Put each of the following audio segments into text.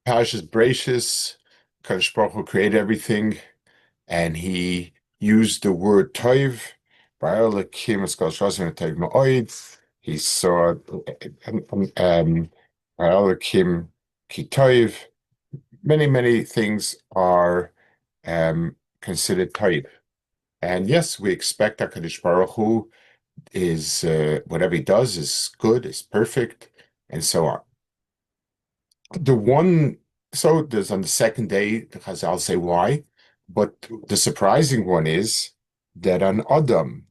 Parashas Bereishis, Kadosh Baruch Hu created everything, and he used the word toiv. He saw Kim ki toiv. Many things are considered toiv. And yes, we expect that Kadosh Baruch Hu is whatever he does is good, is perfect, and so on. The one, so there's on the second day, the Chazal say why, but the surprising one is that on Adam,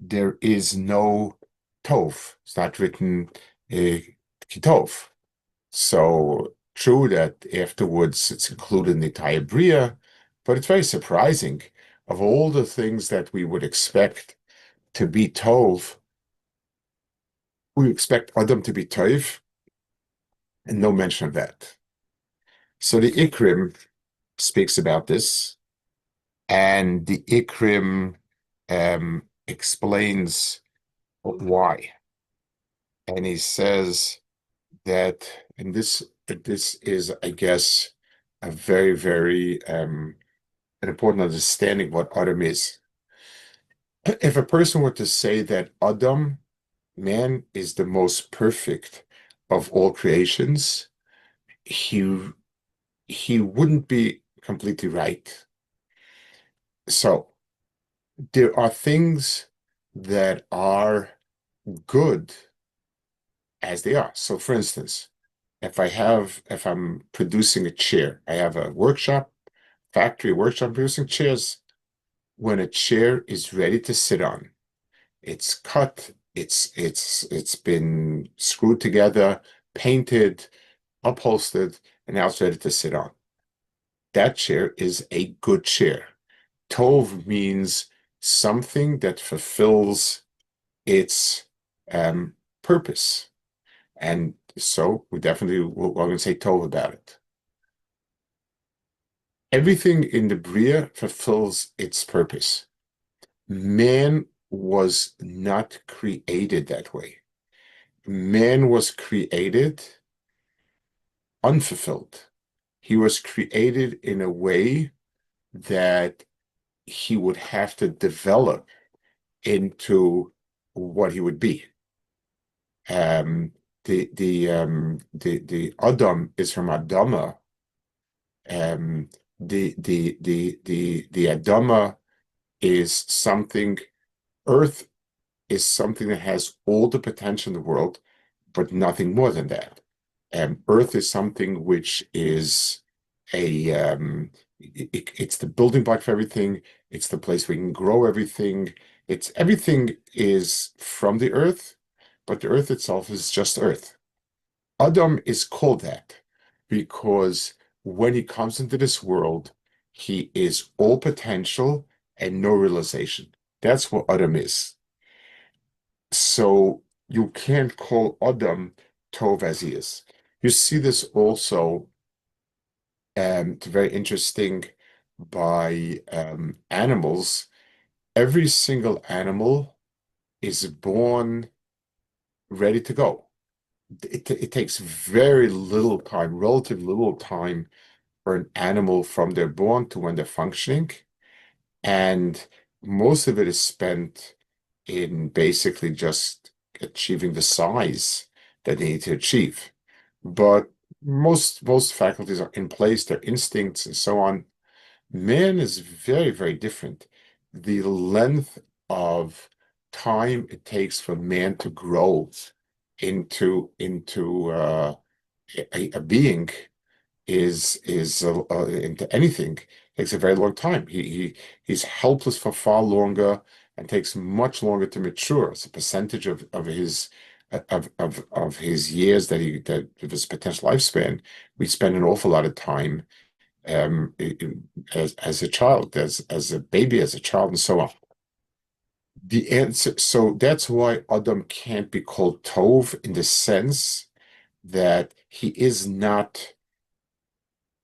there is no Tov. It's not written Kitov. So true that afterwards it's included in the entire Bria, but it's very surprising. Of all the things that we would expect to be Tov, we expect Adam to be Tov, and no mention of that. So the Ikrim speaks about this, and the Ikrim explains why. And he says that, and this is, I guess, a very an important understanding of what Adam is. If a person were to say that Adam, man, is the most perfect of all creations, he he wouldn't be completely right. So there are things that are good as they are. So for instance, if I'm producing a chair, I have a workshop producing chairs. When a chair is ready to sit on, it's cut, it's been screwed together, painted, upholstered, and now it's ready to sit on. That chair is a good chair. Tov means something that fulfills its purpose. And so we definitely will going to say Tov about it. Everything in the Bria fulfills its purpose. Man was not created that way. Man was created unfulfilled. He was created in a way that he would have to develop into what he would be. Um, the Adam is from Adama. Um, the Adama is something. Earth is something that has all the potential in the world, but nothing more than that. Earth is something which is it's the building block for everything. It's the place where you can grow everything. It's everything is from the earth, but the earth itself is just earth. Adam is called that because when he comes into this world, he is all potential and no realization. That's what Adam is. So you can't call Adam Tov as he is. You see this also, it's very interesting by animals. Every single animal is born ready to go. It takes very little time, relatively little time for an animal from they're born to when they're functioning. And most of it is spent in basically just achieving the size that they need to achieve. But most faculties are in place, their instincts and so on. Man is very different. The length of time it takes for man to grow into a being is into anything takes a very long time. He's helpless for far longer and takes much longer to mature. It's a percentage of his years that of his potential lifespan. We spend an awful lot of time as a child, as a baby, as a child, and so on. The answer, so that's why Adam can't be called Tov in the sense that he is not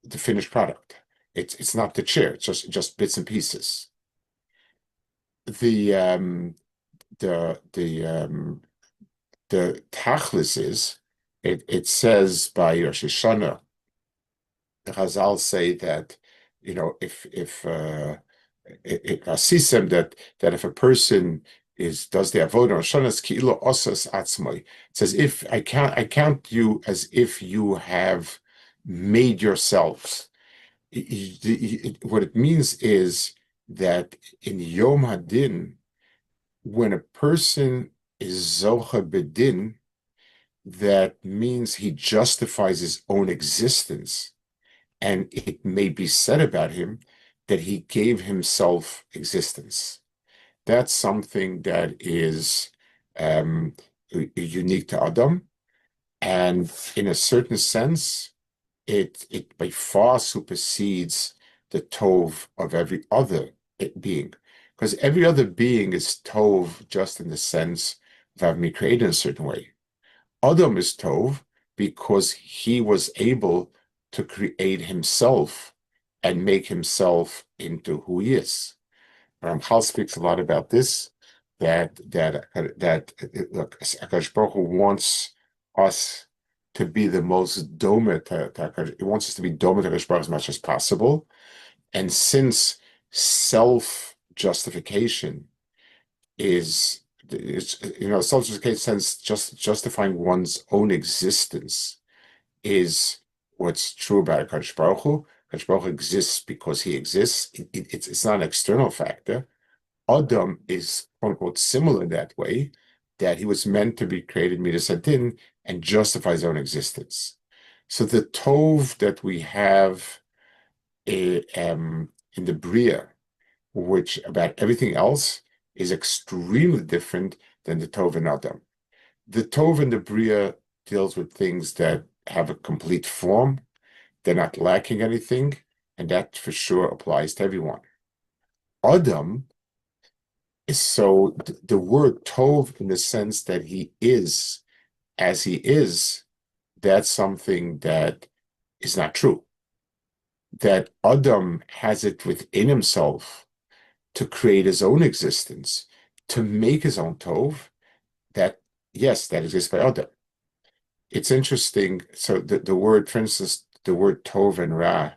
the finished product. It's not the chair. It's just bits and pieces. The the the um the tachlis is it says by Rosh Hashanah Chazal say that, if asisem that if a person does the avodah shonas kiilo osas atzmai, it says if I count you as if you have made yourselves. What it means is that in Yom Hadin, when a person is zocha bedin, that means he justifies his own existence. And it may be said about him that he gave himself existence. That's something that is unique to Adam. And in a certain sense, it by far supersedes the Tov of every other being. Because every other being is Tov just in the sense of having been created in a certain way. Adam is Tov because he was able to create himself and make himself into who he is. Ramchal speaks a lot about this, that look, Akash Baruch Hu wants us to be the most doma to he wants us to be doma to Akash Baruch Hu as much as possible. And since self-justification is self-justification sense justifying one's own existence is what's true about Akash Baruch Hu. Akash Baruch Hu exists because he exists. It's not an external factor. Adam is quote unquote similar in that way, that he was meant to be created midas hadin and justify his own existence. So the tov that we have in the bria, which about everything else is extremely different than the tov in Adam. The tov in the bria deals with things that have a complete form. They're not lacking anything, and that for sure applies to everyone. Adam is so the word tov in the sense that he is as he is, that's something that is not true. That Adam has it within himself to create his own existence, to make his own tov, that, yes, that exists by Adam. It's interesting. So the word, for instance, the word tov and ra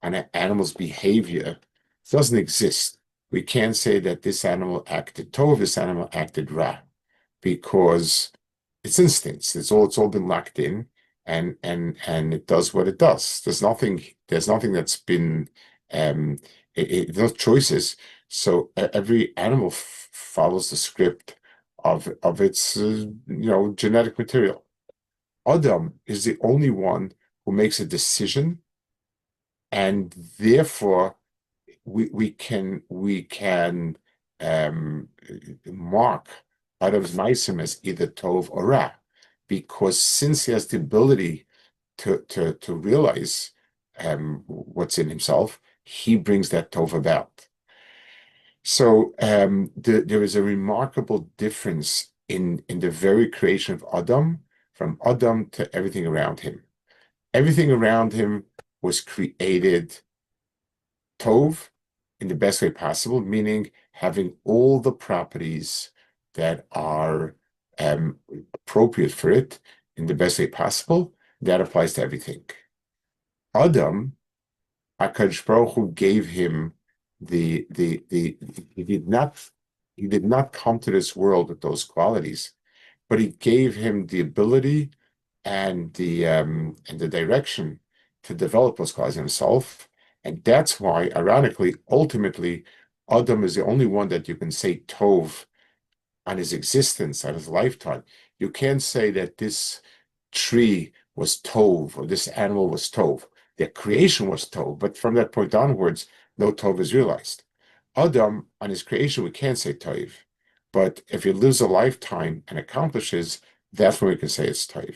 on an animal's behavior doesn't exist. We can't say that this animal acted tov, this animal acted ra, because it's instincts. It's all been locked in, and it does what it does. There's nothing that's been no choices. So every animal follows the script of its genetic material. Adam is the only one who makes a decision, and therefore we can mark Adam's meisim as either tov or ra, because since he has the ability to realize what's in himself, he brings that tov about. So there is a remarkable difference in the very creation of Adam, from Adam to everything around him. Everything around him was created tov in the best way possible, meaning having all the properties that are appropriate for it in the best way possible. That applies to everything. Adam, HaKadosh Baruch Hu gave him he did not come to this world with those qualities, but he gave him the ability and the direction to develop those qualities himself. And that's why, ironically, ultimately, Adam is the only one that you can say tov on his existence, on his lifetime. You can't say that this tree was tov or this animal was tov. Their creation was tov, but from that point onwards, no tov is realized. Adam, on his creation, we can't say tov, but if he lives a lifetime and accomplishes, that's when we can say it's tov.